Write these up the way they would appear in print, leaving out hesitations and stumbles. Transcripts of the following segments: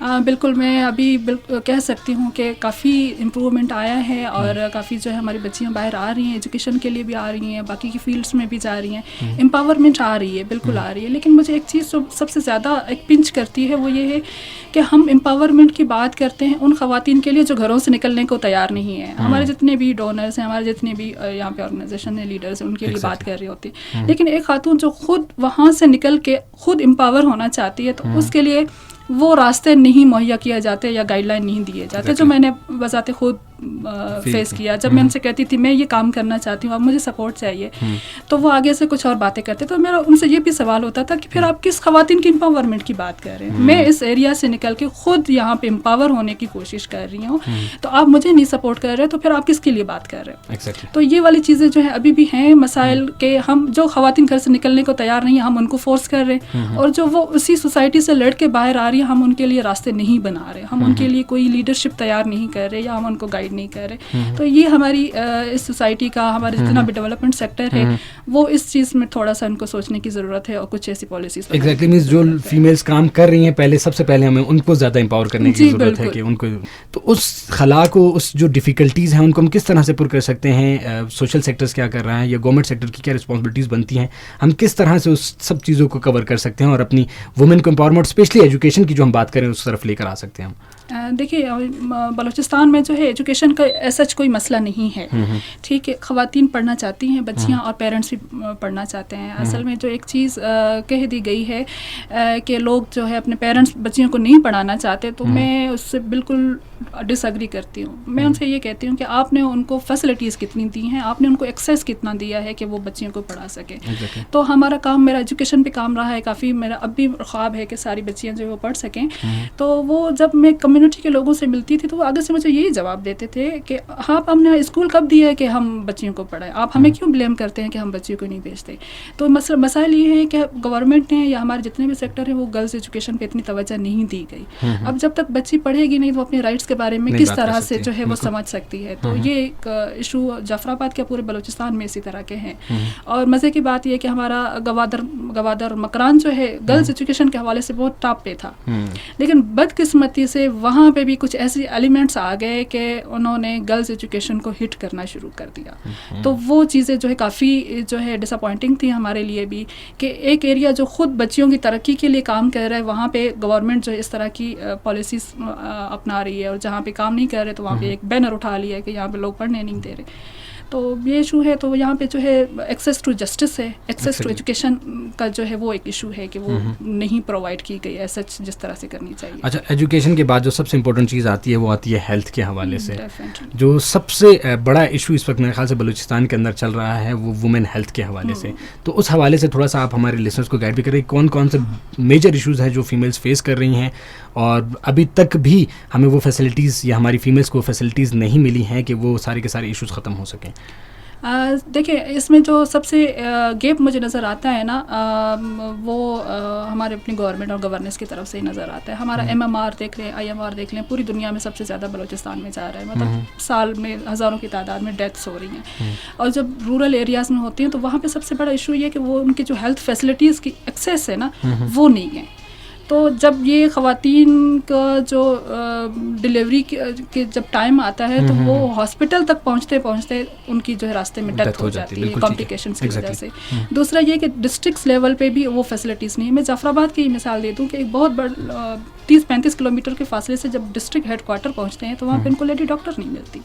بالکل میں ابھی کہہ سکتی ہوں کہ کافی امپرومنٹ آیا ہے اور کافی جو ہے ہماری بچیاں باہر آ رہی ہیں، ایجوکیشن کے لیے بھی آ رہی ہیں، باقی کی فیلڈس میں بھی جا رہی ہیں، امپاورمنٹ آ رہی ہے، بالکل آ رہی ہے. لیکن مجھے ایک چیز جو سب سے زیادہ ایک پنچ کرتی ہے وہ یہ ہے کہ ہم امپاورمنٹ کی بات کرتے ہیں ان خواتین کے لیے جو گھروں سے نکلنے کو تیار نہیں ہیں. ہمارے جتنے بھی ڈونرز ہیں، ہمارے جتنے بھی یہاں پہ آرگنائزیشن ہیں، لیڈرز ہیں، ان کے لیے بات کر رہی ہوتی ہے. لیکن ایک خاتون جو خود وہاں سے نکل کے خود امپاور ہونا چاہتی ہے تو اس کے لیے وہ راستے نہیں مہیا کیا جاتے یا گائیڈ لائن نہیں دیے جاتے، جو میں نے بذات خود فیس کیا. جب میں ان سے کہتی تھی میں یہ کام کرنا چاہتی ہوں، اب مجھے سپورٹ چاہیے، تو وہ آگے سے کچھ اور باتیں کرتے. تو میرا ان سے یہ بھی سوال ہوتا تھا کہ پھر آپ کس خواتین کی امپاورمنٹ کی بات کر رہے ہیں؟ میں اس ایریا سے نکل کے خود یہاں پہ امپاور ہونے کی کوشش کر رہی ہوں، تو آپ مجھے نہیں سپورٹ کر رہے، تو پھر آپ کس کے لیے بات کر رہے ہیں؟ تو یہ والی چیزیں جو ہیں ابھی بھی ہیں مسائل کہ ہم جو خواتین گھر سے نکلنے کو تیار نہیں ہیں ہم ان کو فورس کر رہے ہیں، اور جو وہ اسی سوسائٹی سے لڑ کے باہر آ رہی ہیں ہم ان کے لیے راستے نہیں بنا رہے، ہم ان کے لیے کوئی لیڈرشپ تیار نہیں کر رہے یا ہم ان کو گائیڈ نہیں کر رہے. تو یہ ہماری اس سوسائٹی کا، ہمارا جتنا بھی ڈیولپمنٹ سیکٹر ہے وہ اس چیز میں تھوڑا سا ان کو سوچنے کی ضرورت ہے اور کچھ ایسی پالیسیز. ایگزیکٹلی مینس جو فیمیلز کام کر رہی ہیں پہلے سب سے پہلے ہمیں ان کو زیادہ امپاور کرنے کی ضرورت ہے کہ ان کو تو اس خلا کو، اس جو ڈیفیکلٹیز ہیں ان کو ہم کس طرح سے پر کر سکتے ہیں. سوشل سیکٹرز کیا کر رہا ہے یا گورنمنٹ سیکٹر کی کیا رسپانسبلٹیز بنتی ہیں، ہم کس طرح سے اس سب چیزوں کو کور کر سکتے ہیں اور اپنی وومن کو امپاورمنٹ اسپیشلی ایجوکیشن کی جو ہم بات کریں اس طرف لے کر آ سکتے ہیں ہم. دیکھیے بلوچستان میں جو ہے ایجوکیشن کا سچ کوئی مسئلہ نہیں ہے، ٹھیک ہے، خواتین پڑھنا چاہتی ہیں، بچیاں اور پیرنٹس بھی پڑھنا چاہتے ہیں. اصل میں جو ایک چیز کہہ دی گئی ہے کہ لوگ جو ہے اپنے پیرنٹس بچیوں کو نہیں پڑھانا چاہتے، تو میں اس سے بالکل ڈس ایگری کرتی ہوں. میں ان سے یہ کہتی ہوں کہ آپ نے ان کو فیسلٹیز کتنی دی ہیں، آپ نے ان کو ایکسیس کتنا دیا ہے کہ وہ بچیوں کو پڑھا سکیں. تو ہمارا کام، میرا ایجوکیشن پہ کام رہا ہے کافی، میرا اب بھی خواب ہے کہ ساری بچیاں جو وہ پڑھ سکیں. تو وہ جب میں کمیونٹی کے لوگوں سے ملتی تھی تو وہ آگے سے مجھے یہی جواب دیتے تھے کہ آپ ہم نے اسکول کب دیا ہے کہ ہم بچیوں کو پڑھائیں، آپ ہمیں کیوں بلیم کرتے ہیں کہ ہم بچیوں کو نہیں بھیجتے. تو مسائل یہ ہے کہ گورنمنٹ نے یا ہمارے جتنے بھی سیکٹر ہیں وہ گرلز ایجوکیشن پہ اتنی توجہ نہیں دی گئی. اب جب تک بچی پڑھے گی نہیں تو اپنے رائٹس کے بارے میں کس طرح سے جو ہے وہ سمجھ سکتی ہے. تو یہ ایک ایشو جعفر آباد کے پورے بلوچستان میں اسی طرح کے ہیں. اور مزے کی بات یہ کہ ہمارا گوادر مکران جو ہے گرلز ایجوکیشن کے حوالے سے بہت ٹاپ پہ تھا، لیکن بدقسمتی سے وہاں پہ بھی کچھ ایسی ایلیمنٹس آ گئے کہ انہوں نے گرلز ایجوکیشن کو ہٹ کرنا شروع کر دیا. تو وہ چیزیں جو ہے کافی جو ہے ڈس اپوائنٹنگ تھی ہمارے لیے بھی کہ ایک ایریا جو خود بچیوں کی ترقی کے لیے کام کر رہا ہے وہاں پہ گورنمنٹ جو ہے اس طرح کی پالیسیز اپنا رہی ہے، اور جہاں پہ کام نہیں کر رہے تو وہاں پہ ایک بینر اٹھا لیا ہے کہ یہاں پہ لوگ پڑھنے نہیں دے رہے. تو یہ ایشو ہے. تو یہاں پہ جو ہے ایکسیس ٹو جسٹس ہے، ایکسیس ٹو ایجوکیشن کا جو ہے وہ ایک ایشو ہے کہ وہ نہیں پرووائڈ کی گئی ایسا جس طرح سے کرنی چاہیے. اچھا، ایجوکیشن کے بعد جو سب سے امپورٹنٹ چیز آتی ہے وہ آتی ہے ہیلتھ کے حوالے سے. جو سب سے بڑا ایشو اس وقت میرے خیال سے بلوچستان کے اندر چل رہا ہے وہ وومن ہیلتھ کے حوالے سے. تو اس حوالے سے تھوڑا سا آپ ہمارے لسنرس کو گائیڈ بھی کریں کون کون سے میجر ایشوز ہیں جو فیمیلز فیس کر رہی ہیں اور ابھی تک بھی ہمیں وہ فیسلٹیز یا ہماری فیمیلز کو فیسلٹیز نہیں ملی ہیں کہ وہ سارے کے سارے ایشوز ختم ہو سکیں. دیکھیں اس میں جو سب سے گیپ مجھے نظر آتا ہے نا وہ ہمارے اپنی گورنمنٹ اور گورننس کی طرف سے ہی نظر آتا ہے. ہمارا MMR دیکھ لیں، IMR دیکھ لیں، پوری دنیا میں سب سے زیادہ بلوچستان میں جا رہا ہے. مطلب سال میں ہزاروں کی تعداد میں ڈیتھس ہو رہی ہیں. اور جب رورل ایریاز میں ہوتی ہیں تو وہاں پہ سب سے بڑا ایشو یہ ہے کہ وہ ان کی جو ہیلتھ فیسلٹیز کی ایکسیس ہے نا وہ نہیں ہے. تو جب یہ خواتین کا جو ڈلیوری کے جب ٹائم آتا ہے تو وہ ہاسپٹل تک پہنچتے پہنچتے ان کی جو ہے راستے میں ڈیتھ ہو جاتی ہے کمپلیکیشنس کی وجہ سے. دوسرا یہ کہ ڈسٹرکٹس لیول پہ بھی وہ فیسلٹیز نہیں ہے. میں جعفر آباد کی مثال دے دوں کہ ایک بہت بڑا 30-35 کلومیٹر کے فاصلے سے جب ڈسٹرکٹ ہیڈ کوارٹر پہنچتے ہیں تو وہاں پہ ان کو لیڈی ڈاکٹر نہیں ملتی.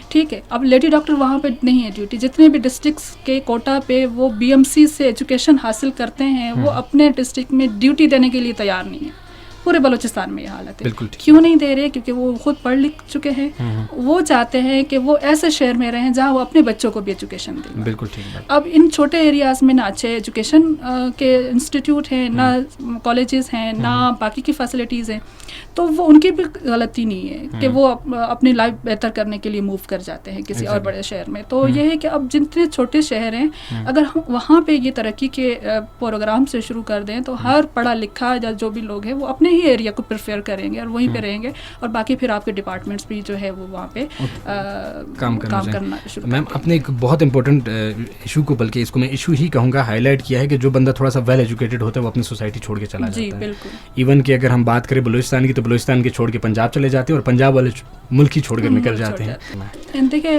ٹھیک ہے، اب لیڈی ڈاکٹر وہاں پہ نہیں ہے ڈیوٹی. جتنے بھی ڈسٹرکٹس کے کوٹا پہ وہ BMC سے ایجوکیشن حاصل کرتے ہیں وہ اپنے ڈسٹرکٹ میں ڈیوٹی دینے کے لیے تیار نہیں ہے. پورے بلوچستان میں یہ حالت ہے. کیوں نہیں دے رہے؟ کیونکہ وہ خود پڑھ لکھ چکے ہیں. وہ چاہتے ہیں کہ وہ ایسے شہر میں رہیں جہاں وہ اپنے بچوں کو بھی ایجوکیشن دیں. بالکل ٹھیک. اب ان چھوٹے ایریاز میں نہ اچھے ایجوکیشن کے انسٹیٹیوٹ ہیں، نہ کالجز ہیں، نہ باقی کی فیسلٹیز ہیں. تو وہ ان کی بھی غلطی نہیں ہے کہ وہ اپنی لائف بہتر کرنے کے لیے موو کر جاتے ہیں کسی اور بڑے شہر میں. تو یہ ہے کہ اب جتنے چھوٹے شہر ہیں اگر ہم وہاں پہ یہ ترقی کے پروگرام سے شروع کر دیں تو ہر پڑھا لکھا یا جو بھی لوگ ہیں وہ اپنے ہی ایریا کو پریفر کریں گے اور وہیں پہ رہیں گے, اور باقی پھر آپ کے ڈپارٹمنٹس بھی جو ہے وہ وہاں پہ کام کرنا شروع. میم آپ نے ایک بہت امپورٹنٹ ایشو کو, بلکہ اس کو میں ایشو ہی کہوں گا, ہائی لائٹ کیا ہے کہ جو بندہ تھوڑا سا ویل ایجوکیٹڈ ہوتا ہے وہ اپنی سوسائٹی چھوڑ کے چلا جاتا ہے. جی بالکل. ایون کہ اگر ہم بات کریں بلوچستان کی تو بلوچستان کے چھوڑ کے پنجاب چلے جاتے ہیں اور پنجاب والے ملک ہی چھوڑ کر نکل جاتے ہیں. دیکھیں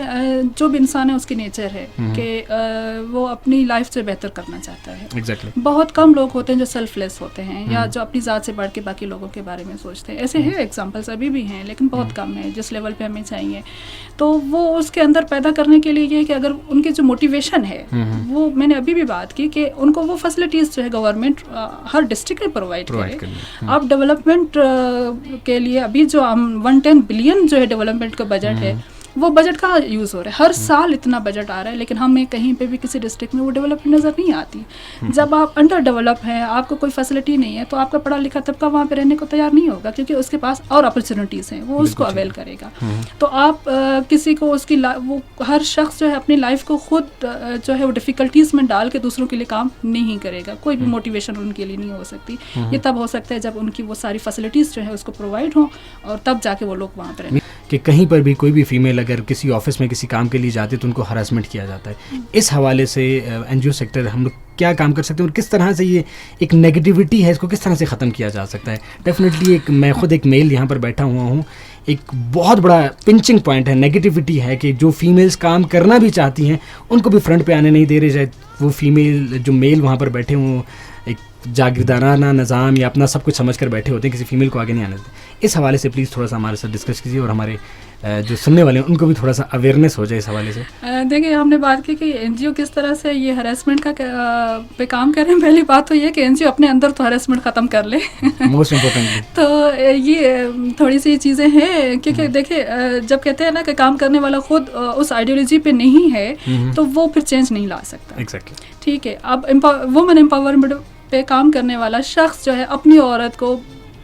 جو بھی انسان ہے اس کی نیچر ہے کہ وہ اپنی لائف سے بہتر کرنا چاہتا ہے. ایگزیکٹلی. بہت کم لوگ ہوتے ہیں جو سیلف لیس ہوتے ہیں یا جو اپنی ذات سے بڑھ کے باقی لوگوں کے بارے میں سوچتے ہیں. ایسے ہیں ایگزامپلس ابھی بھی ہیں لیکن بہت کم ہیں جس لیول پہ ہمیں چاہیے. تو وہ اس کے اندر پیدا کرنے کے لیے یہ کہ اگر ان کی جو موٹیویشن ہے وہ, میں نے ابھی بھی بات کی کہ ان کو وہ فیسلٹیز جو ہے گورنمنٹ ہر ڈسٹرکٹ میں پرووائڈ کرے. اب ڈیولپمنٹ کے لیے ابھی جو ہم 110 بلین جو ہے ڈیولپمنٹ کا بجٹ ہے, وہ بجٹ کہاں یوز ہو رہا ہے؟ ہر سال اتنا بجٹ آ رہا ہے لیکن ہمیں کہیں پہ بھی کسی ڈسٹرکٹ میں وہ ڈیولپمنٹ نظر نہیں آتی. جب آپ انڈر ڈیولپ ہیں, آپ کو کوئی فیسلٹی نہیں ہے, تو آپ کا پڑھا لکھا طبقہ وہاں پہ رہنے کو تیار نہیں ہوگا کیونکہ اس کے پاس اور اپرچونیٹیز ہیں, وہ اس کو اویل کرے گا. تو آپ کسی کو اس کی وہ ہر شخص جو ہے اپنی لائف کو خود جو ہے وہ ڈیفیکلٹیز میں ڈال کے دوسروں کے لیے کام نہیں کرے گا. کوئی بھی موٹیویشن ان کے لیے نہیں ہو سکتی. یہ تب ہو سکتا ہے جب ان کی وہ ساری فیسلٹیز جو ہے اس کو پرووائڈ ہوں, اور تب جا کے وہ لوگ وہاں پہ رہیں. کہ کہیں پر بھی کوئی بھی فیمیل اگر کسی آفس میں کسی کام کے لیے جاتی ہے تو ان کو ہراسمنٹ کیا جاتا ہے. اس حوالے سے این جی او سیکٹر ہم لوگ کیا کام کر سکتے ہیں اور کس طرح سے یہ ایک نیگیٹیوٹی ہے اس کو کس طرح سے ختم کیا جا سکتا ہے؟ ڈیفینیٹلی میں خود ایک میل یہاں پر بیٹھا ہوا ہوں, ایک بہت بڑا پنچنگ پوائنٹ ہے, نیگیٹیوٹی ہے کہ جو فیمیلز کام کرنا بھی چاہتی ہیں ان کو بھی فرنٹ پہ آنے نہیں دے رہے. جائے وہ فیمیل جو میل وہاں پر بیٹھے ہوں ایک جاگیردارانہ نظام یا اپنا سب کچھ سمجھ کر بیٹھے ہوتے ہیں, کسی فیمیل کو آگے نہیں آنے دیتے. اس حوالے سے پلیز تھوڑا سا ہمارے ساتھ ڈسکس کیجیے اور ہمارے جو سننے والے ہیں ان کو بھی تھوڑا سا اویئرنیس ہو جائے اس حوالے سے. دیکھیں ہم نے بات کی کہ این جی او کس طرح سے یہ ہراسمنٹ کا پہ کام کر رہے ہیں. پہلی بات تو یہ کہ این جی او اپنے اندر تو ہراسمنٹ ختم کر لے, موسٹ امپورٹنٹلی. تو یہ تھوڑی سی چیزیں ہیں کیونکہ دیکھیں جب کہتے ہیں نا کہ کام کرنے والا خود اس آئیڈیالوجی پہ نہیں ہے تو وہ پھر چینج نہیں لا سکتا. ایگزیکٹلی. ٹھیک ہے. اب وومن امپاورمنٹ پہ کام کرنے والا شخص جو ہے اپنی عورت کو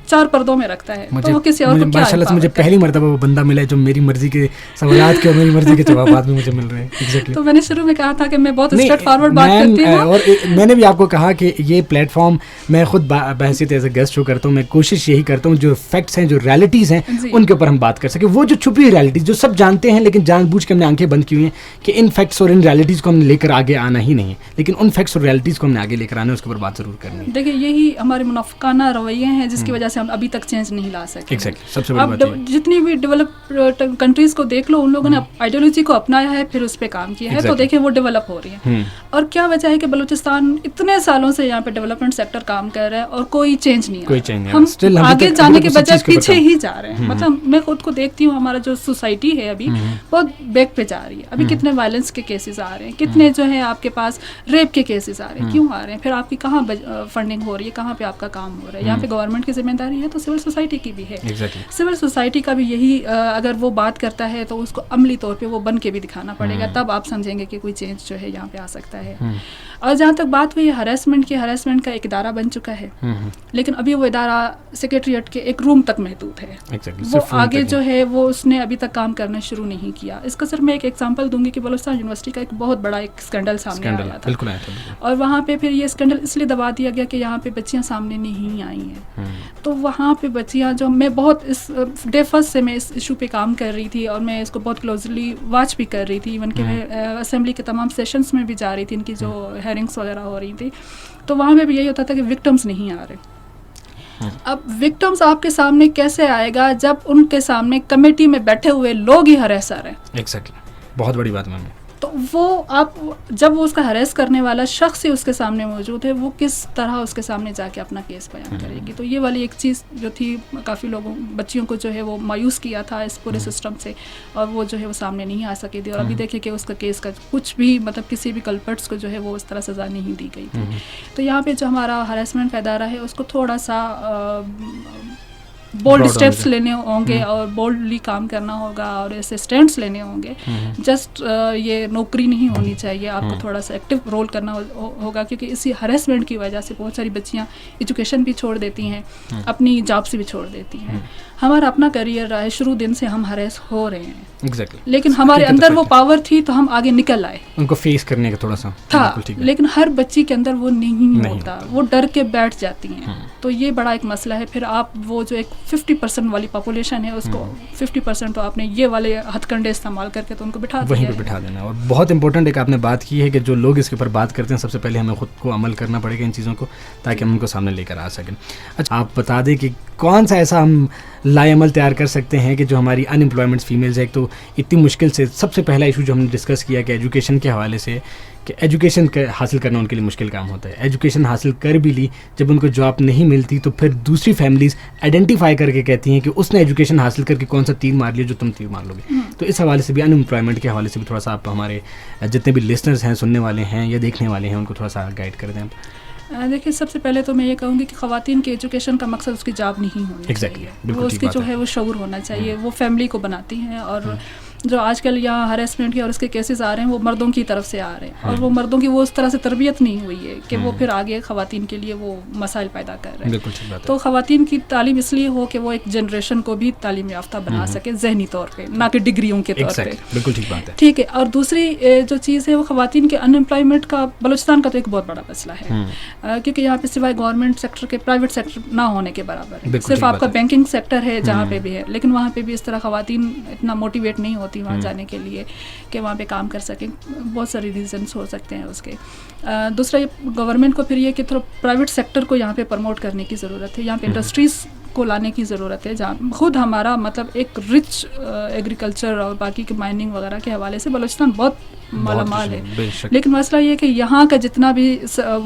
4 پردوں میں رکھتا ہے, تو وہ کسی اور کو کیا ماشاءاللہ سے مجھے پہلی مرتبہ وہ بندہ ملا ہے جو میری مرضی کے سوالات کے اور میری مرضی کے جوابات بھی مجھے مل رہے ہیں. ایگزیکٹلی. تو میں نے شروع میں کہا تھا کہ میں بہت اسٹریٹ فارورڈ بات کرتی ہوں, اور میں نے بھی آپ کو کہا کہ یہ پلیٹ فارم میں خود بحیثیت ایز اے گیسٹ شو کرتا ہوں, میں کوشش یہی کرتا ہوں جو فیکٹس ہیں جو ریالٹیز ہیں ان کے اوپر ہم بات کر سکیں. وہ جو چھپی ریالٹیز جو سب جانتے ہیں لیکن جان بوجھ کے ہم نے آنکھیں بند کی ہوئی ہیں کہ ان فیکٹس اور ان ریالٹیز کو ہم نے لے کر آگے آنا ہی نہیں ہے, لیکن ان فیکٹس اور ریالٹیز کو ہم نے آگے لے کر آنا ہے, اس کے اوپر بات ضرور کرنی ہے. دیکھیں یہی ہمارے منافقانہ رویے ہیں جس کی وجہ سے ہم ابھی تک چینج نہیں لا سکتے. سب سے بڑی بات جتنی بھی ڈیولپ کنٹریز کو دیکھ لو, ان لوگوں نے آئیڈیالوجی کو اپنایا ہے پھر اس پہ کام کیا ہے, تو دیکھیں وہ ڈیولپ ہو رہی ہیں. اور کیا وجہ ہے کہ بلوچستان اتنے سالوں سے یہاں پہ ڈیولپمنٹ سیکٹر کام کر رہا ہے اور کوئی چینج نہیں, ہم آگے جانے کے بجائے پیچھے ہی جا رہے ہیں. مطلب میں خود کو دیکھتی ہوں ہمارا جو سوسائٹی ہے ابھی بہت بیک پہ جا رہی ہے. ابھی کتنے وائلنس کے کیسز آ رہے ہیں, کتنے جو ہے آپ کے پاس ریپ کے کیسز آ رہے ہیں, کیوں آ رہے ہیں؟ پھر آپ کی کہاں فنڈنگ ہو رہی ہے, کہاں پہ آپ کا کام ہو رہا ہے؟ یہاں پہ گورنمنٹ کی ذمہ داری ہے تو سول سوسائٹی کی بھی ہے. سول سوسائٹی کا بھی یہی اگر وہ بات کرتا ہے تو اس کو عملی طور پہ وہ بن کے بھی دکھانا پڑے گا, تب آپ سمجھیں گے کہ کوئی چینج جو ہے یہاں پہ آ سکتا ہے. اور جہاں تک بات ہوئی ہراسمنٹ کی, ہراسمنٹ کا ایک ادارہ بن چکا ہے لیکن ابھی وہ ادارہ سیکریٹریٹ کے ایک روم تک محدود ہے. وہ آگے جو ہے وہ اس نے ابھی تک کام کرنا شروع نہیں کیا. اس کا صرف میں ایک ایگزامپل دوں گی کہ بلوچستان یونیورسٹی کا ایک بہت بڑا ایک اسکینڈل سامنے آیا تھا, اور وہاں پہ پھر یہ اسکینڈل اس لیے دبا دیا گیا کہ یہاں پہ بچیاں سامنے نہیں آئی ہیں. تو وہاں پہ بچیاں جو میں بہت اس ڈے فرسٹ سے میں اس ایشو پہ کام کر رہی تھی اور میں اس کو بہت کلوزلی واچ بھی کر رہی تھی, ایون کہ میں اسمبلی کے تمام سیشنز میں بھی جا رہی تھی, ان کی جو ہیئرنگس وغیرہ ہو رہی تھی, تو وہاں پہ بھی یہی ہوتا تھا کہ وکٹمز نہیں آ رہے. اب وکٹمز آپ کے سامنے کیسے آئے گا جب ان کے سامنے کمیٹی میں بیٹھے ہوئے لوگ ہی ہریسر ہیں. ایگزیکٹلی, بہت بڑی بات میم. تو وہ آپ جب وہ اس کا ہریس کرنے والا شخص ہی اس کے سامنے موجود ہے, وہ کس طرح اس کے سامنے جا کے اپنا کیس بیان کرے گی. تو یہ والی ایک چیز جو تھی کافی لوگوں بچیوں کو جو ہے وہ مایوس کیا تھا اس پورے سسٹم سے, اور وہ جو ہے وہ سامنے نہیں آ سکی تھی. اور ابھی دیکھیں کہ اس کا کیس کا کچھ بھی مطلب کسی بھی کلپرٹس کو جو ہے وہ اس طرح سزا نہیں دی گئی تھی. تو یہاں پہ جو ہمارا ہراسمنٹ کا ادارہ ہے اس کو تھوڑا سا بولڈ اسٹیپس لینے ہوں گے اور بولڈلی کام کرنا ہوگا اور ایسے اسٹینڈس لینے ہوں گے. جسٹ یہ نوکری نہیں ہونی چاہیے, آپ کو تھوڑا سا ایکٹیو رول کرنا ہوگا, کیونکہ اسی ہریسمنٹ کی وجہ سے بہت ساری بچیاں ایجوکیشن بھی چھوڑ دیتی ہیں, اپنی جاب سے بھی چھوڑ دیتی ہیں. ہمارا اپنا کریئر رہا ہے, شروع دن سے ہم ہریس ہو رہے ہیں, لیکن ہمارے اندر وہ پاور تھی تو ہم آگے نکل آئے, ان کو فیس کرنے کا تھوڑا سا تھا. لیکن ہر بچی کے اندر وہ نہیں ہوتا, وہ ڈر کے بیٹھ جاتی ہیں. تو یہ بڑا ایک مسئلہ ہے. پھر آپ وہ جو ایک 50% والی پاپولیشن ہے اس کو 50% تو آپ نے یہ والے ہتھ کنڈے استعمال کر کے تو ان کو وہیں پہ بٹھا دینا. اور بہت امپورٹنٹ ایک آپ نے بات کی ہے کہ جو لوگ اس کے اوپر بات کرتے ہیں سب سے پہلے ہمیں خود کو عمل کرنا پڑے گا ان چیزوں کو, تاکہ ہم ان کو سامنے لے کر آ سکیں. اچھا, آپ بتا دیں کہ کون سا ایسا ہم لائے عمل تیار کر سکتے ہیں کہ جو ہماری ان امپلائمنٹ فیمیلز ہے, ایک تو اتنی مشکل سے سب سے پہلا ایشو جو ہم نے ڈسکس کیا کہ ایجوکیشن کے حوالے سے, کہ ایجوکیشن حاصل کرنا ان کے لیے مشکل کام ہوتا ہے. ایجوکیشن حاصل کر بھی لی, جب ان کو جاب نہیں ملتی تو پھر دوسری فیملیز آئیڈینٹیفائی کر کے کہتی ہیں کہ اس نے ایجوکیشن حاصل کر کے کون سا تیر مار لیا جو تم تیر مار لو گے. تو اس حوالے سے بھی ان امپلائمنٹ کے حوالے سے بھی تھوڑا سا آپ ہمارے جتنے بھی لسنرز ہیں, سننے والے ہیں یا دیکھنے والے ہیں, ان کو تھوڑا سا گائڈ کر دیں. دیکھیے, سب سے پہلے تو میں یہ کہوں گی کہ خواتین کی ایجوکیشن کا مقصد اس کی جاب نہیں ہونی چاہیے, وہ اس کی جو ہے وہ شعور ہونا چاہیے. وہ فیملی کو بناتی ہیں, اور جو آج کل یہاں ہریسمنٹ کے اور اس کے کیسز آ رہے ہیں وہ مردوں کی طرف سے آ رہے ہیں, اور وہ مردوں کی وہ اس طرح سے تربیت نہیں ہوئی ہے کہ وہ پھر آگے خواتین کے لیے وہ مسائل پیدا کر رہے ہیں. تو خواتین کی تعلیم اس لیے ہو کہ وہ ایک جنریشن کو بھی تعلیم یافتہ بنا سکے ذہنی طور پہ, نہ کہ ڈگریوں کے طور پہ. بالکل ٹھیک بات ہے. ٹھیک ہے. اور دوسری جو چیز ہے وہ خواتین کے ان امپلائمنٹ کا بلوچستان کا تو ایک بہت بڑا مسئلہ ہے, کیونکہ یہاں پہ سوائے گورنمنٹ سیکٹر کے پرائیویٹ سیکٹر نہ ہونے کے برابر ہے. صرف آپ کا بینکنگ سیکٹر ہے جہاں پہ بھی ہے, لیکن وہاں پہ بھی اس طرح خواتین اتنا موٹیویٹ نہیں ہوتی وہاں جانے کے لیے کہ وہاں پہ کام کر سکیں. بہت ساری ریزنس ہو سکتے ہیں اس کے. دوسرا گورنمنٹ کو پھر یہ کہ تھوڑا پرائیویٹ سیکٹر کو یہاں پہ پروموٹ کرنے کی ضرورت ہے, یہاں پہ انڈسٹریز کو لانے کی ضرورت ہے, جہاں خود ہمارا مطلب ایک رچ ایگریکلچر اور باقی کے مائننگ وغیرہ کے حوالے سے بلوچستان بہت مالا مال ہے. لیکن مسئلہ یہ کہ یہاں کا جتنا بھی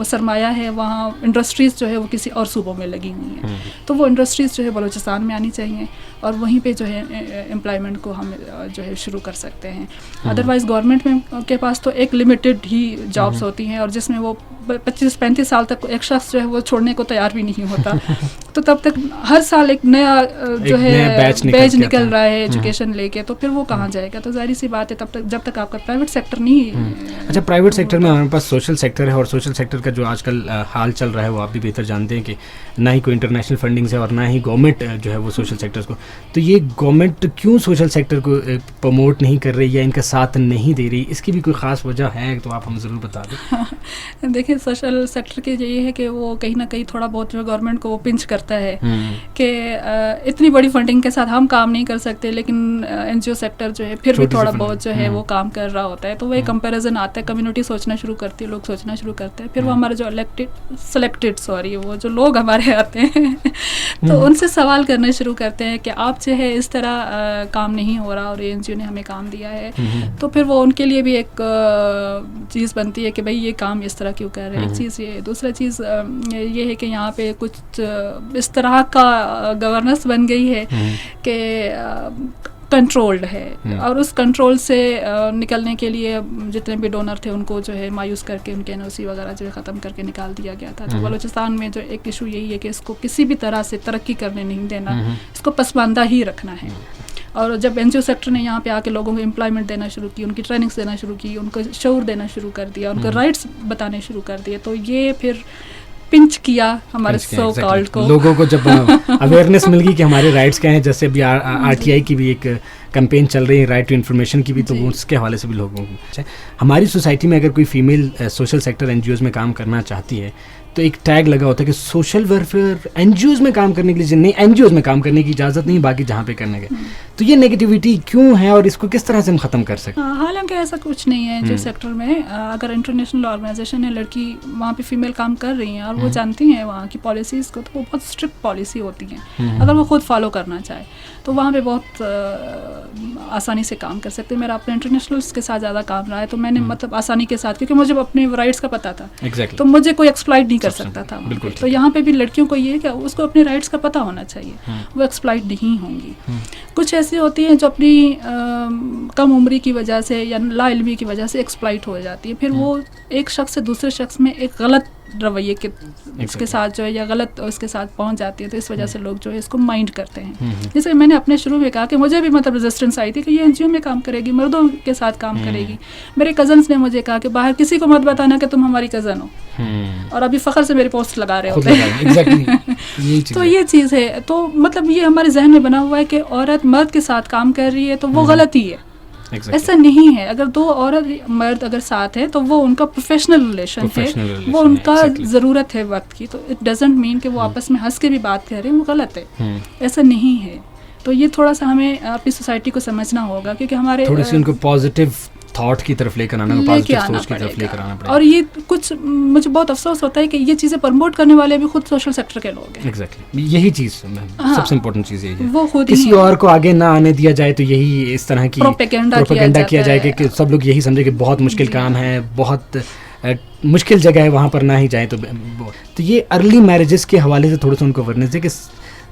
سرمایہ ہے وہاں انڈسٹریز جو ہے وہ کسی اور صوبوں میں لگی ہوئی ہیں, تو وہ انڈسٹریز جو ہے بلوچستان میں آنی چاہیے, اور وہیں پہ جو ہے امپلائمنٹ کو ہم جو ہے شروع کر سکتے ہیں. ادروائز گورنمنٹ میں کے پاس تو ایک لمیٹڈ ہی جابس ہوتی ہیں, اور جس میں وہ 25-35 سال تک ایک شخص جو ہے وہ چھوڑنے کو تیار بھی نہیں ہوتا. تو تب تک ہر سال ایک نیا جو ہے بیچ نکل رہا ہے ایجوکیشن لے کے, تو پھر وہ کہاں جائے گا. تو ظاہری سی بات ہے تب تک جب تک آپ کا پرائیویٹ سیکٹر نہیں. اچھا, پرائیویٹ سیکٹر میں ہمارے پاس سوشل سیکٹر ہے, اور سوشل سیکٹر کا جو آج کل حال چل رہا ہے وہ آپ بھی بہتر جانتے ہیں کہ نہ ہی کوئی انٹرنیشنل فنڈنگز ہے اور نہ ہی گورنمنٹ جو ہے وہ سوشل سیکٹرز کو. تو یہ گورنمنٹ کیوں سوشل سیکٹر کو پروموٹ نہیں کر رہی یا ان کا ساتھ نہیں دے رہی, اس کی بھی کوئی خاص وجہ ہے تو آپ ہمیں ضرور بتا دیں. دیکھیں, سوشل سیکٹر کی یہ ہے کہ وہ کہیں نہ کہیں تھوڑا بہت جو گورنمنٹ کو وہ پنچ کرتا ہے کہ اتنی بڑی فنڈنگ کے ساتھ ہم کام نہیں کر سکتے, لیکن این جی او سیکٹر جو ہے پھر بھی تھوڑا بہت جو ہے وہ کام کر رہا ہوتا ہے. تو وہ ایک کمپیریزن آتا ہے, کمیونٹی سوچنا شروع کرتی ہے, لوگ سوچنا شروع کرتے ہیں. پھر وہ ہمارے جو وہ جو لوگ ہمارے آتے ہیں تو ان سے سوال کرنا شروع کرتے ہیں کہ آپ جو ہے اس طرح کام نہیں ہو رہا اور این جی او نے ہمیں کام دیا ہے. تو پھر وہ ان کے لیے بھی ایک چیز بنتی ہے کہ بھائی یہ کام اس طرح کیوں کر رہے ہیں. ایک چیز یہ. دوسرا چیز یہ ہے کہ یہاں پہ کچھ اس طرح کا گورننس بن گئی ہے کہ کنٹرولڈ ہے, اور اس کنٹرول سے نکلنے کے لیے جتنے بھی ڈونر تھے ان کو جو ہے مایوس کر کے ان کے NOC وغیرہ جو ہے ختم کر کے نکال دیا گیا تھا. تو بلوچستان میں جو ایک ایشو یہی ہے کہ اس کو کسی بھی طرح سے ترقی کرنے نہیں دینا, اس کو پسماندہ ہی رکھنا ہے. اور جب این جی او سیکٹر نے یہاں پہ آ کے لوگوں کو امپلائمنٹ دینا شروع کی, ان کی ٹریننگس دینا شروع کی, ان کو شعور دینا شروع کر دیا, ان کو رائٹس بتانے شروع کر دیے, تو یہ پھر پنچ کیا ہمارے سو کالڈ کو. لوگوں کو جب اویئرنیس مل گئی کہ ہمارے رائٹس کیا ہیں, جیسے ابھی RTI کی بھی ایک کمپین چل رہی ہے رائٹ ٹو انفارمیشن کی بھی, تو اس کے حوالے سے بھی لوگوں کو. ہماری سوسائٹی میں اگر کوئی فیمیل سوشل سیکٹر NGOs میں کام کرنا چاہتی ہے تو ایک ٹیگ لگا ہوتا ہے کہ سوشل ویلفیئر NGOs میں کام کرنے کے لیے نہیں, NGOs میں کام کرنے کی اجازت نہیں, باقی جہاں پہ کرنے کے. تو یہ نیگیٹیوٹی کیوں ہے اور اس کو کس طرح سے ہم ختم کر سکتے ہیں؟ حالانکہ ایسا کچھ نہیں ہے. جو سیکٹر میں اگر انٹرنیشنل آرگنائزیشن ہے, لڑکی وہاں پہ فیمیل کام کر رہی ہیں اور وہ جانتی ہیں وہاں کی پالیسیز کو, تو وہ بہت اسٹرکٹ پالیسی ہوتی ہیں. اگر وہ خود فالو کرنا چاہے تو وہاں پہ بہت آسانی سے کام کر سکتے ہیں. میرا اپنے انٹرنیشنلس کے ساتھ زیادہ کام رہا ہے, تو میں نے مطلب آسانی کے ساتھ, کیونکہ مجھے اپنے رائٹس کا پتہ تھا, تو مجھے کوئی ایکسپلائٹ نہیں کر سکتا تھا. تو یہاں پہ بھی لڑکیوں کو یہ ہے کہ اس کو اپنے رائٹس کا پتہ ہونا چاہیے, وہ ایکسپلائٹ نہیں ہوں گی. کچھ ایسی ہوتی ہیں جو اپنی کم عمری کی وجہ سے یا لا علمی کی وجہ سے ایکسپلائٹ ہو جاتی ہے, پھر وہ ایک شخص سے دوسرے شخص میں ایک غلط رویے کے اس کے ساتھ جو ہے یا غلط اس کے ساتھ پہنچ جاتی ہے، تو اس وجہ سے لوگ جو ہے اس کو مائنڈ کرتے ہیں. جیسے میں نے اپنے شروع میں کہا کہ مجھے بھی مطلب ریزسٹنس آئی تھی کہ یہ NGO میں کام کرے گی، مردوں کے ساتھ کام کرے گی. میرے کزنس نے مجھے کہا کہ باہر کسی کو مت بتانا کہ تم ہماری کزن ہو، اور ابھی فخر سے میری پوسٹ لگا رہے ہوتے ہیں. تو یہ چیز ہے. تو مطلب یہ ہمارے ذہن میں بنا ہوا ہے کہ عورت مرد کے ساتھ کام کر رہی ہے تو وہ غلط ہی ہے. ایسا نہیں ہے. اگر دو عورت مرد اگر ساتھ ہیں تو وہ ان کا پروفیشنل ریلیشن ہے، وہ ان کا ضرورت ہے وقت کی. تو اٹ ڈزنٹ مین کہ وہ آپس میں ہنس کے بھی بات کر رہے ہیں وہ غلط ہے. ایسا نہیں ہے. تو یہ تھوڑا سا ہمیں اپنی سوسائٹی کو سمجھنا ہوگا، کیونکہ ہمارے تھوڑی سی ان کو پازیٹیو تھاٹ کی طرف لے کر آنا، پازیٹیو سوچ کی طرف لے کر آنا پڑے گا. اور یہ کچھ مجھے بہت افسوس ہوتا ہے کہ یہ چیزیں پروموٹ کرنے والے بھی خود سوشل سیکٹر کے لوگ ہیں. ایگزیکٹلی یہی چیز سب سے امپورٹنٹ چیز یہی ہے، وہ خود کسی اور کو آگے نہ آنے دیا جائے. تو یہی اس طرح کی پروپیگنڈا کیا جائے کہ سب لوگ یہی سمجھے کہ بہت مشکل کام ہے، بہت مشکل جگہ ہے، وہاں پر نہ ہی جائیں. تو یہ ارلی میرجز کے حوالے سے تھوڑا سا ان کو اویئرنیس ہے کہ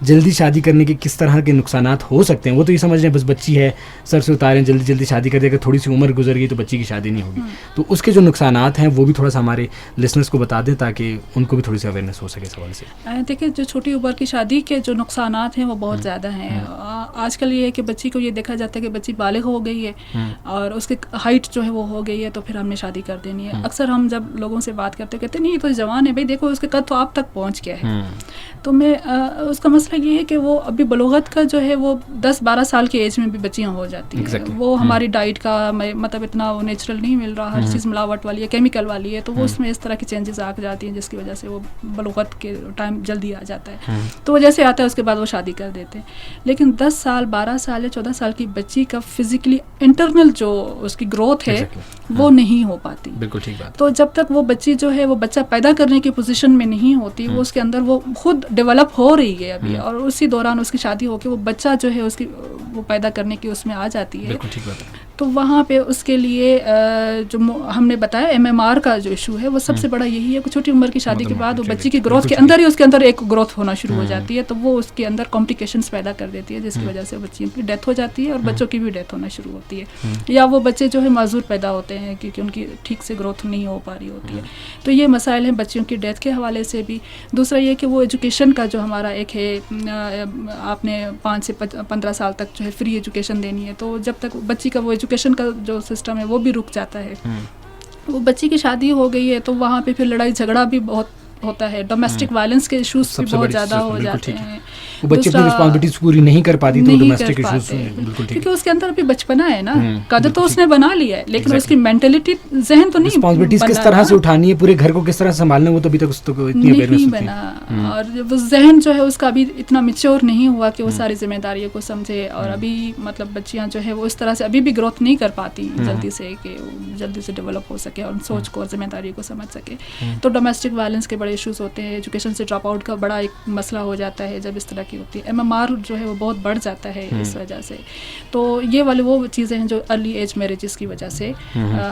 جلدی شادی کرنے کے کس طرح کے نقصانات ہو سکتے ہیں. وہ تو یہ سمجھ رہے ہیں بس بچی ہے سر سے اتاریں، جلدی شادی کر دیں، اگر تھوڑی سی عمر گزر گئی تو بچی کی شادی نہیں ہوگی. تو اس کے جو نقصانات ہیں وہ بھی تھوڑا سا ہمارے لسنرس کو بتا دیں تاکہ ان کو بھی تھوڑی سی اویئرنیس ہو سکے اس حوالے سے. دیکھیں جو چھوٹی عمر کی شادی کے جو نقصانات ہیں وہ بہت زیادہ ہیں. آج کل یہ ہے کہ بچی کو یہ دیکھا جاتا ہے کہ بچی بالغ ہو گئی ہے اور اس کی ہائٹ جو ہے وہ ہو گئی ہے تو پھر ہم نے شادی کر دینی ہے. اکثر ہم جب لوگوں سے بات کرتے کہتے نہیں یہ تو جوان ہے، بھائی دیکھو اس کے قد تو آپ تک پہنچ گیا ہے. تو میں اس کا مسئلہ یہ ہے کہ وہ ابھی بلوغت کا جو ہے وہ 10-12 سال کی ایج میں بھی بچیاں ہو جاتی ہیں. وہ ہماری ڈائٹ کا مطلب اتنا وہ نیچرل نہیں مل رہا، ہر چیز ملاوٹ والی ہے، کیمیکل والی ہے، تو وہ اس میں اس طرح کی چینجز آ جاتی ہیں جس کی وجہ سے وہ بلوغت کے ٹائم جلدی آ جاتا ہے. تو وہ جیسے آتا ہے اس کے بعد وہ شادی کر دیتے ہیں. لیکن 10 سال 12 سال یا 14 سال کی بچی کا فزیکلی انٹرنل جو اس کی گروتھ ہے وہ نہیں ہو پاتی. بالکل ٹھیک بات. تو جب تک وہ بچی جو ہے وہ بچہ پیدا کرنے کی پوزیشن میں نہیں ہوتی، وہ اس کے اندر وہ خود ڈیولپ ہو رہی ہے ابھی، اور اسی دوران اس کی شادی ہو کے وہ بچہ جو ہے اس کی وہ پیدا کرنے کی اس میں آ جاتی ہے. بالکل ٹھیک بات ہے. تو وہاں پہ اس کے لیے جو ہم نے بتایا MMR کا جو ایشو ہے وہ سب سے بڑا یہی ہے کہ چھوٹی عمر کی شادی کے بعد وہ بچی کی گروتھ کے اندر ہی اس کے اندر ایک گروتھ ہونا شروع ہو جاتی ہے، تو وہ اس کے اندر کمپلیکیشنس پیدا کر دیتی ہے جس کی وجہ سے بچیوں کی ڈیتھ ہو جاتی ہے اور بچوں کی بھی ڈیتھ ہونا شروع ہوتی ہے، یا وہ بچے جو ہے معذور پیدا ہوتے ہیں کیونکہ ان کی ٹھیک سے گروتھ نہیں ہو پا رہی ہوتی ہے. تو یہ مسائل ہیں بچیوں کی ڈیتھ کے حوالے سے بھی. دوسرا یہ کہ وہ ایجوکیشن کا جو ہمارا ایک ہے، آپ نے 5 سے 15 سال تک جو ہے فری ایجوکیشن دینی ہے، تو جب تک بچی کا وہ ایجوکیشن کا جو سسٹم ہے وہ بھی رک جاتا ہے. وہ بچی کی شادی ہو گئی ہے تو وہاں پہ پھر لڑائی جھگڑا بھی بہت ہوتا ہے، ڈومیسٹک وائلنس کے ایشوز بھی بہت زیادہ ہو جاتے ہیں. وہ بچے اپنی رسپانسبلٹیز پوری نہیں کر پاتی تو ڈومیسٹک ایشوز بالکل ٹھیک، کیونکہ اس کے اندر ابھی بچپنا ہے نا، قدر تو اس نے بنا لیا ہے لیکن اس کی مینٹلٹی ذہن تو نہیں، رسپانسبلٹیز کس طرح سے اٹھانی ہے، پورے گھر کو کس طرح سے سنبھالنا ہے، وہ تو ابھی تک اس کو اتنی اویئرنس نہیں بنا، اور وہ ذہن جو ہے اس کا ابھی اتنا میچور نہیں ہوا کہ وہ ساری ذمہ داریوں کو سمجھے. اور ابھی مطلب بچیاں جو ہے وہ اس طرح سے ابھی بھی گروتھ نہیں کر پاتی جلدی سے کہ جلدی سے ڈیولپ ہو سکے اور سوچ کو اور ذمہ داری کو سمجھ سکے. تو ڈومیسٹک وائلنس کے بڑے ایشوز ہوتے ہیں، ایجوکیشن سے ڈراپ آؤٹ کا بڑا ایک مسئلہ ہو جاتا ہے جب اس طرح کی ہوتی ہے. MMR جو ہے وہ بہت بڑھ جاتا ہے اس وجہ سے. تو یہ والے وہ چیزیں ہیں جو ارلی ایج میرجز کی وجہ سے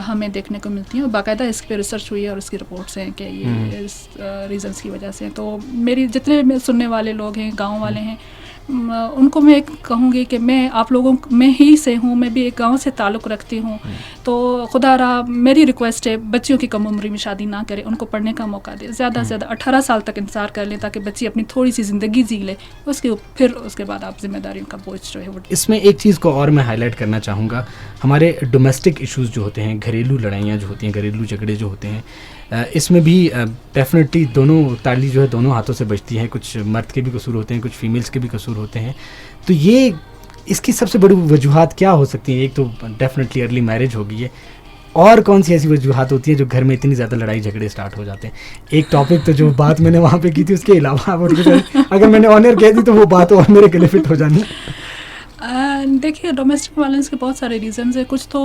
ہمیں دیکھنے کو ملتی ہیں، اور باقاعدہ اس پہ ریسرچ ہوئی ہے اور اس کی رپورٹس ہیں کہ یہ اس ریزنس کی وجہ سے. تو میری جتنے میں سننے والے لوگ ہیں گاؤں والے ہیں ان کو میں کہوں گی کہ میں آپ لوگوں میں ہی سے ہوں، میں بھی ایک گاؤں سے تعلق رکھتی ہوں. تو خدا رہا میری ریکویسٹ ہے بچیوں کی کم عمری میں شادی نہ کرے، ان کو پڑھنے کا موقع دے، زیادہ سے زیادہ 18 سال تک انتظار کر لیں تاکہ بچی اپنی تھوڑی سی زندگی جی لے، پھر اس کے بعد آپ ذمہ داریوں کا بوجھ جو ہے وہ. اس میں ایک چیز کو اور میں ہائی لائٹ کرنا چاہوں گا، ہمارے ڈومیسٹک ایشوز جو ہوتے ہیں، گھریلو لڑائیاں جو ہوتی ہیں، گھریلو جھگڑے جو ہوتے ہیں، اس میں بھی ڈیفینیٹلی دونوں تالی جو ہے دونوں ہاتھوں سے بجتی ہے. کچھ مرد کے بھی قصور ہوتے ہیں، کچھ فیمیلز کے بھی قصور ہوتے ہیں. تو یہ اس کی سب سے بڑی وجوہات کیا ہو سکتی ہیں؟ ایک تو ڈیفینیٹلی ارلی میرج ہو گئی ہے، اور کون سی ایسی وجوہات ہوتی ہیں جو گھر میں اتنی زیادہ لڑائی جھگڑے اسٹارٹ ہو جاتے ہیں؟ ایک ٹاپک تو جو بات میں نے وہاں پہ کی تھی اس کے علاوہ اگر میں نے آنر کہہ دی تو وہ بات اور میرے گلے فٹ ہو جانی. دیکھیے ڈومیسٹک وائلنس کے بہت سارے ریزنز ہیں. کچھ تو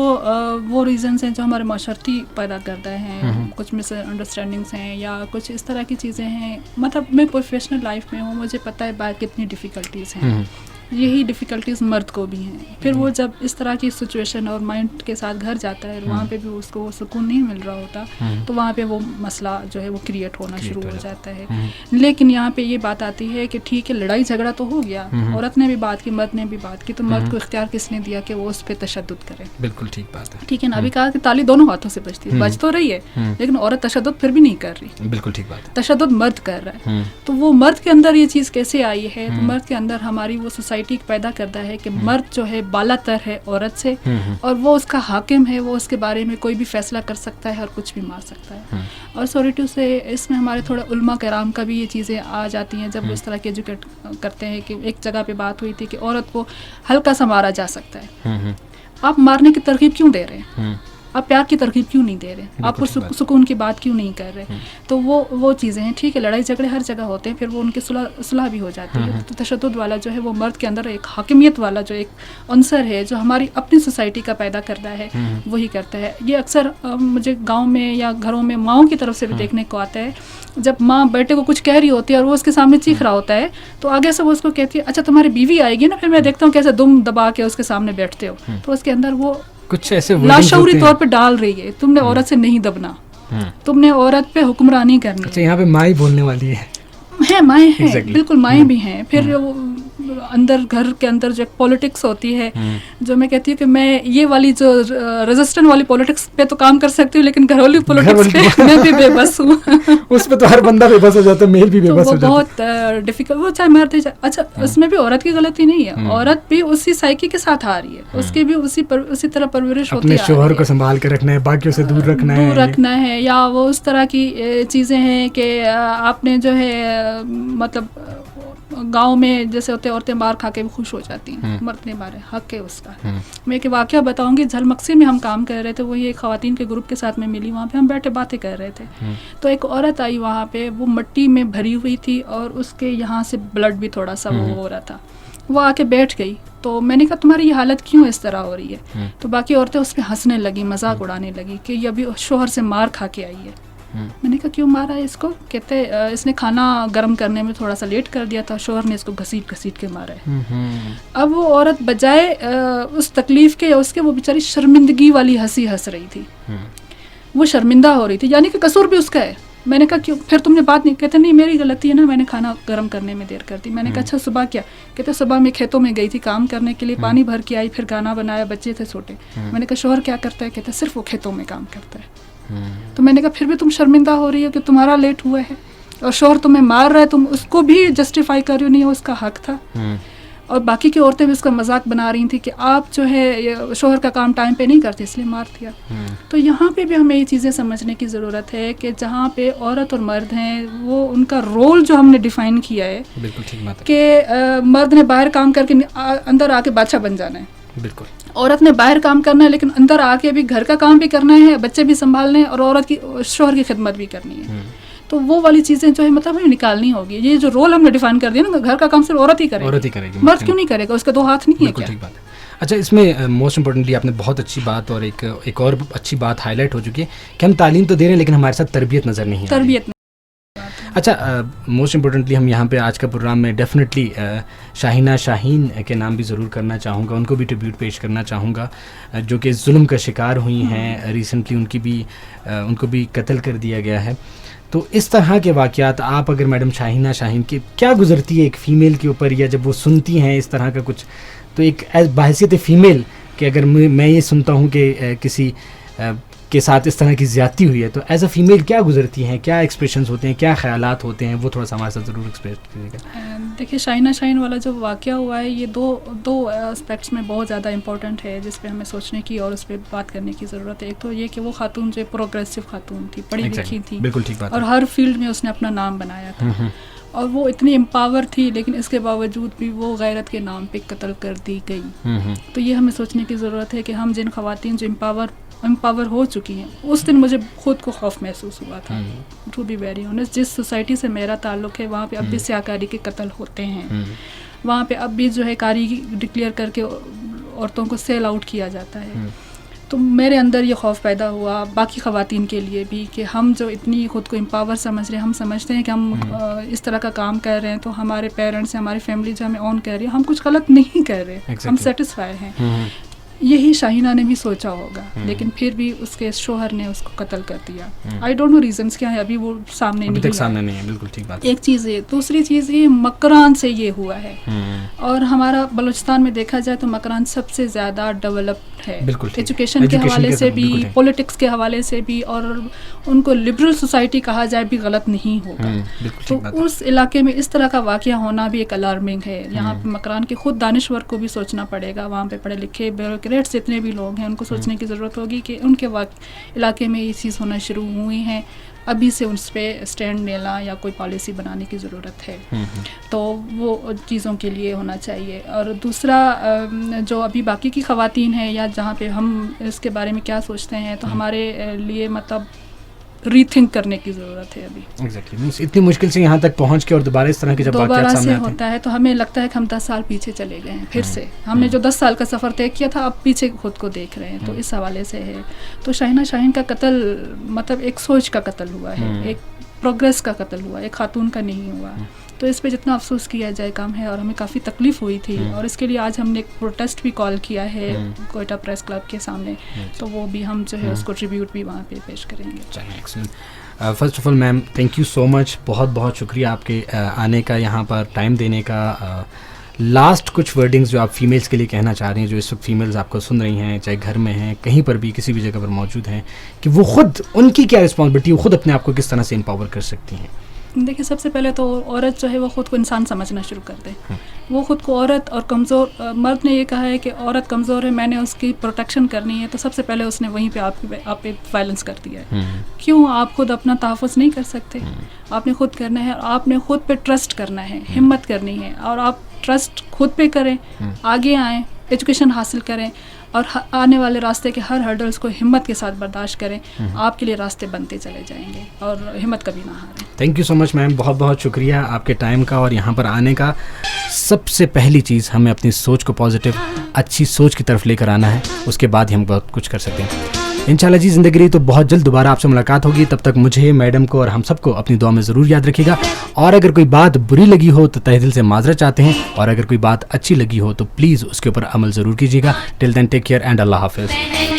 وہ ریزنز ہیں جو ہمارے معاشرتی پیدا کرتا ہے، کچھ مس انڈرسٹینڈنگس ہیں یا کچھ اس طرح کی چیزیں ہیں. مطلب میں پروفیشنل لائف میں ہوں، مجھے پتہ ہے باہر کتنی ڈیفیکلٹیز ہیں. یہی ڈیفیکلٹیز مرد کو بھی ہیں. پھر وہ جب اس طرح کی سچویشن اور مائنڈ کے ساتھ گھر جاتا ہے, وہاں پہ بھی اس کو وہ سکون نہیں مل رہا ہوتا, تو وہاں پہ وہ مسئلہ جو ہے وہ کریٹ ہونا شروع ہو جاتا ہے. لیکن یہاں پہ یہ بات آتی ہے کہ ٹھیک ہے لڑائی جھگڑا تو ہو گیا, عورت نے بھی بات کی, مرد نے بھی بات کی, تو مرد کو اختیار کس نے دیا کہ وہ اس پہ تشدد کرے؟ بالکل ٹھیک بات ہے. ٹھیک ہے نا, ابھی کہا کہ تالی دونوں ہاتھوں سے بجتی ہے, بج تو رہی ہے, لیکن عورت تشدد پھر بھی نہیں کر رہی. بالکل ٹھیک بات ہے. تشدد مرد کر رہا ہے. تو وہ مرد کے اندر یہ چیز کیسے آئی ہے؟ تو مرد کے اندر ہماری وہ سوسائٹی پیدا کرتا ہے کہ مرد جو ہے بالا تر ہے عورت سے, اور وہ اس کا حاکم ہے, وہ اس کے بارے میں کوئی بھی فیصلہ کر سکتا ہے اور کچھ بھی مار سکتا ہے. اور سوری ٹو سے اس میں ہمارے تھوڑا علماء کرام کا بھی یہ چیزیں آ جاتی ہیں جب وہ اس طرح کے ایجوکیٹ کرتے ہیں کہ ایک جگہ پہ بات ہوئی تھی کہ عورت کو ہلکا سا مارا جا سکتا ہے. آپ مارنے کی ترغیب کیوں دے رہے ہیں؟ آپ پیار کی ترغیب کیوں نہیں دے رہے؟ آپ سکون کی بات کیوں نہیں کر رہے؟ تو وہ چیزیں ہیں. ٹھیک ہے لڑائی جھگڑے ہر جگہ ہوتے ہیں, پھر وہ ان کی صلح بھی ہو جاتی ہے. تو تشدد والا جو ہے وہ مرد کے اندر ایک حاکمیت والا جو ایک عنصر ہے جو ہماری اپنی سوسائٹی کا پیدا کرتا ہے, وہی کرتا ہے. یہ اکثر مجھے گاؤں میں یا گھروں میں ماؤں کی طرف سے بھی دیکھنے کو آتا ہے. جب ماں بیٹے کو کچھ کہہ رہی ہوتی ہے اور وہ اس کے سامنے چیخ رہا ہوتا ہے, تو آگے سے وہ اس کو کہتی ہے اچھا تمہاری بیوی آئے گی نا, پھر میں دیکھتا ہوں کیسے دم دبا کے اس کے سامنے بیٹھتے ہو. تو اس کے اندر وہ کچھ ایسے لاشعوری طور پہ ڈال رہی ہے تم نے عورت سے نہیں دبنا, تم نے عورت پہ حکمرانی کرنی. اچھا یہاں پہ ماں بولنے والی ہے, مائیں ہیں, بالکل مائیں بھی ہیں. پھر اندر گھر کے اندر جو پولیٹکس ہوتی ہے, جو میں کہتی ہوں کہ میں یہ والی جو رجسٹرن والی پولیٹکس پہ تو کام کر سکتی ہوں, لیکن گھریلو پولیٹکس پہ میں بھی بے بس ہوں. اس پہ تو ہر بندہ بے بس ہو جاتا ہے, میل بھی بے بس ہو جاتا ہے. بہت ڈیفیکلٹ, وہ چاہے مرد چاہے. اچھا اس میں بھی عورت کی غلطی نہیں ہے, عورت بھی اسی سائیکی کے ساتھ آ رہی ہے, اس کی بھی اسی طرح پرورش ہوتی ہے. اپنے شوہر کو سنبھال کے رکھنا ہے, باقیوں سے دور رکھنا ہے, یا وہ اس طرح کی چیزیں ہیں کہ آپ نے جو ہے مطلب گاؤں میں جیسے ہوتے عورتیں مار کھا کے بھی خوش ہو جاتی ہیں, مرد نے مارے حق ہے اس کا. میں ایک واقعہ بتاؤں گی, جھلمکسی میں ہم کام کر رہے تھے, وہی ایک خواتین کے گروپ کے ساتھ میں ملی, وہاں پہ ہم بیٹھے باتیں کر رہے تھے. تو ایک عورت آئی وہاں پہ, وہ مٹی میں بھری ہوئی تھی اور اس کے یہاں سے بلڈ بھی تھوڑا سا وہ ہو رہا تھا. وہ آ کے بیٹھ گئی, تو میں نے کہا تمہاری یہ حالت کیوں اس طرح ہو رہی ہے؟ تو باقی عورتیں اس پہ ہنسنے لگی, مذاق اڑانے لگی کہ یہ ابھی شوہر سے مار کھا کے آئی ہے. میں نے کہا کیوں مارا ہے اس کو؟ کہتے اس نے کھانا گرم کرنے میں تھوڑا سا لیٹ کر دیا تھا, شوہر نے اس کو گھسیٹ کے مارا ہے. اب وہ عورت بجائے اس تکلیف کے یا اس کے, وہ بیچاری شرمندگی والی ہنسی ہنس رہی تھی, وہ شرمندہ ہو رہی تھی, یعنی کہ قصور بھی اس کا ہے. میں نے کہا کیوں پھر تم نے بات نہیں؟ کہتے نہیں میری غلطی ہے نا, میں نے کھانا گرم کرنے میں دیر کر دی. میں نے کہا اچھا صبح کیا؟ کہتے صبح میں کھیتوں میں گئی تھی کام کرنے کے لیے, پانی بھر کے آئی, پھر کھانا بنایا, بچے تھے چھوٹے. میں نے کہا شوہر کیا کرتا ہے؟ کہتے صرف وہ کھیتوں میں کام کرتا ہے. تو میں نے کہا پھر بھی تم شرمندہ ہو رہی ہو کہ تمہارا لیٹ ہوا ہے, اور شوہر تمہیں مار رہا ہے, تم اس کو بھی جسٹیفائی کر رہی ہو, نہیں اس کا حق تھا. اور باقی کی عورتیں بھی اس کا مذاق بنا رہی تھیں کہ آپ جو ہے شوہر کا کام ٹائم پہ نہیں کرتے اس لیے مار دیا. تو یہاں پہ بھی ہمیں یہ چیزیں سمجھنے کی ضرورت ہے کہ جہاں پہ عورت اور مرد ہیں, وہ ان کا رول جو ہم نے ڈیفائن کیا ہے کہ مرد نے باہر کام کر کے اندر آ کے بادشاہ بن جانا ہے, بالکل عورت نے باہر کام کرنا ہے لیکن اندر آ کے بھی گھر کا کام بھی کرنا ہے, بچے بھی سنبھالنے ہیں, اور عورت کی شوہر کی خدمت بھی کرنی ہے. تو وہ والی چیزیں جو ہے مطلب ہمیں نکالنی ہوگی. یہ جو رول ہم نے ڈیفائن کر دیا نا, گھر کا کام صرف عورت ہی کرے گی, مرد کیوں نہیں کرے گا؟ اس کے دو ہاتھ نہیں ہے کیا؟ اچھا اس میں موسٹ امپورٹنٹلی آپ نے بہت اچھی بات اور ایک اور اچھی بات ہائی لائٹ ہو چکی ہے کہ ہم تعلیم تو دے رہے ہیں لیکن ہمارے ساتھ تربیت نظر نہیں آ رہی. اچھا موسٹ امپورٹنٹلی ہم یہاں پہ آج کا پروگرام میں ڈیفینیٹلی شاہینہ شاہین کے نام بھی ضرور کرنا چاہوں گا, ان کو بھی ٹریبیوٹ پیش کرنا چاہوں گا, جو کہ ظلم کا شکار ہوئی ہیں. ریسنٹلی ان کو بھی قتل کر دیا گیا ہے. تو اس طرح کے واقعات آپ اگر میڈم شاہینہ شاہین کی کیا گزرتی ہے ایک فیمیل کے اوپر, یا جب وہ سنتی ہیں اس طرح کا کچھ, تو ایک بحیثیت فیمیل کہ اگر میں یہ سنتا ہوں کہ کسی کے ساتھ اس طرح کی زیادتی ہوئی ہے, تو ایز اے فیمیل کیا گزرتی ہیں, کیا ایکسپریشنز ہوتے ہیں, کیا خیالات ہوتے ہیں, وہ تھوڑا سا ہمارے ساتھ ضرور ایکسپریس کیجیے گا. دیکھیے شاہینہ شاہین والا جو واقعہ ہوا ہے, یہ دو اسپیکٹس میں بہت زیادہ امپورٹنٹ ہے جس پہ ہمیں سوچنے کی اور اس پہ بات کرنے کی ضرورت ہے. ایک تو یہ کہ وہ خاتون جو پروگریسو خاتون تھی, پڑھی لکھی تھی, بالکل ٹھیک بات, اور ہر فیلڈ میں اس نے اپنا نام بنایا تھا, اور وہ اتنی امپاور تھی, لیکن اس کے باوجود بھی وہ غیرت کے نام پہ قتل کر دی گئی. تو یہ ہمیں سوچنے کی ضرورت ہے کہ ہم جن خواتین جو امپاور ہو چکی ہیں, اس دن مجھے خود کو خوف محسوس ہوا تھا, ٹو بی ویری آنیسٹ. جس سوسائٹی سے میرا تعلق ہے وہاں پہ اب بھی سیاکاری کے قتل ہوتے ہیں, وہاں پہ اب بھی جو ہے کاری ڈکلیئر کر کے عورتوں کو سیل آؤٹ کیا جاتا ہے. تو میرے اندر یہ خوف پیدا ہوا باقی خواتین کے لیے بھی کہ ہم جو اتنی خود کو امپاور سمجھ رہے ہیں، ہم سمجھتے ہیں کہ ہم اس طرح کا کام کر رہے ہیں تو ہمارے پیرنٹس ہماری فیملی جو ہمیں اون کر رہی ہے، ہم کچھ غلط نہیں کر رہے، ہم سیٹسفائی ہیں. یہی شاہینہ نے بھی سوچا ہوگا، لیکن پھر بھی اس کے شوہر نے اس کو قتل کر دیا. آئی ڈونٹ نو ریزنس کیا ہے، ابھی وہ سامنے نہیں ہے. بالکل ٹھیک بات. ایک چیز ہے. دوسری چیز یہ مکران سے یہ ہوا ہے، اور ہمارا بلوچستان میں دیکھا جائے تو مکران سب سے زیادہ ڈیولپڈ ہے، ایجوکیشن کے حوالے سے بھی، پولیٹکس کے حوالے سے بھی، اور ان کو لبرل سوسائٹی کہا جائے بھی غلط نہیں ہوگا. تو اس علاقے میں اس طرح کا واقعہ ہونا بھی ایک الارمنگ ہے. یہاں پہ مکران کے خود دانشور کو بھی سوچنا پڑے گا، وہاں پہ پڑھے لکھے بیوروکریٹس اتنے بھی لوگ ہیں، ان کو سوچنے کی ضرورت ہوگی کہ ان کے علاقے میں یہ چیز ہونا شروع ہوئی ہیں، ابھی سے اس پہ اسٹینڈ لینا یا کوئی پالیسی بنانے کی ضرورت ہے. تو وہ چیزوں کے لیے ہونا چاہیے. اور دوسرا جو ابھی باقی کی خواتین ہیں یا جہاں پہ ہم اس کے بارے میں کیا سوچتے ہیں، تو ہمارے لیے مطلب ری تھنک کرنے کی ضرورت ہے ابھی. اتنی مشکل سے یہاں تک پہنچ کے اور دوبارہ اس طرح کے جب واقعات سامنے آتے ہیں ہوتا ہے تو ہمیں لگتا ہے کہ ہم 10 سال پیچھے چلے گئے ہیں. پھر سے ہم نے جو 10 سال کا سفر طے کیا تھا اب پیچھے خود کو دیکھ رہے ہیں. تو اس حوالے سے ہے. تو شاہینہ شاہین کا قتل مطلب ایک سوچ کا قتل ہوا ہے، ایک پروگریس کا قتل ہوا، ایک خاتون کا نہیں ہوا. تو اس پہ جتنا افسوس کیا جائے کم ہے، اور ہمیں کافی تکلیف ہوئی تھی، اور اس کے لیے آج ہم نے ایک پروٹیسٹ بھی کال کیا ہے کوئٹہ پریس کلب کے سامنے. تو وہ بھی ہم جو ہے اس کو ٹریبیوٹ بھی وہاں پہ پیش کریں گے. First of all ma'am thank you so much, بہت بہت شکریہ آپ کے آنے کا، یہاں پر ٹائم دینے کا. لاسٹ کچھ ورڈنگز جو آپ فیمیلز کے لیے کہنا چاہ رہی ہیں، جو اس وقت فیمیلز آپ کو سن رہی ہیں، چاہے گھر میں ہیں، کہیں پر بھی کسی بھی جگہ پر موجود ہیں، کہ وہ خود ان کی کیا رسپانسبلٹی، وہ خود اپنے آپ کو کس طرح سے امپاور کر سکتی ہیں. دیکھیں سب سے پہلے تو عورت جو ہے وہ خود کو انسان سمجھنا شروع کر دے. وہ خود کو عورت اور کمزور، مرد نے یہ کہا ہے کہ عورت کمزور ہے، میں نے اس کی پروٹیکشن کرنی ہے، تو سب سے پہلے اس نے وہیں پہ آپ پہ وائلنس کر دیا ہے. کیوں آپ خود اپنا تحفظ نہیں کر سکتے؟ آپ نے خود کرنا ہے، اور آپ نے خود پہ ٹرسٹ کرنا ہے، ہمت کرنی ہے، اور آپ ٹرسٹ خود پہ کریں، آگے آئیں، ایجوکیشن حاصل کریں، اور آنے والے راستے کے ہر ہرڈلس کو ہمت کے ساتھ برداشت کریں. آپ کے لیے راستے بنتے چلے جائیں گے، اور ہمت کبھی نہ ہاریں. تھینک یو سو مچ میم، بہت بہت شکریہ آپ کے ٹائم کا اور یہاں پر آنے کا. سب سے پہلی چیز ہمیں اپنی سوچ کو پازیٹیو، اچھی سوچ کی طرف لے کر آنا ہے، اس کے بعد ہی ہم بہت کچھ کر سکتے ہیں. انشاءاللہ جی زندگی رہی تو بہت جلد دوبارہ آپ سے ملاقات ہوگی. تب تک مجھے، میڈم کو اور ہم سب کو اپنی دعا میں ضرور یاد رکھیے گا. اور اگر کوئی بات بری لگی ہو تو تہہ دل سے معذرت چاہتے ہیں، اور اگر کوئی بات اچھی لگی ہو تو پلیز اس کے اوپر عمل ضرور کیجیے گا. ٹل دین ٹیک کیئر اینڈ اللہ حافظ.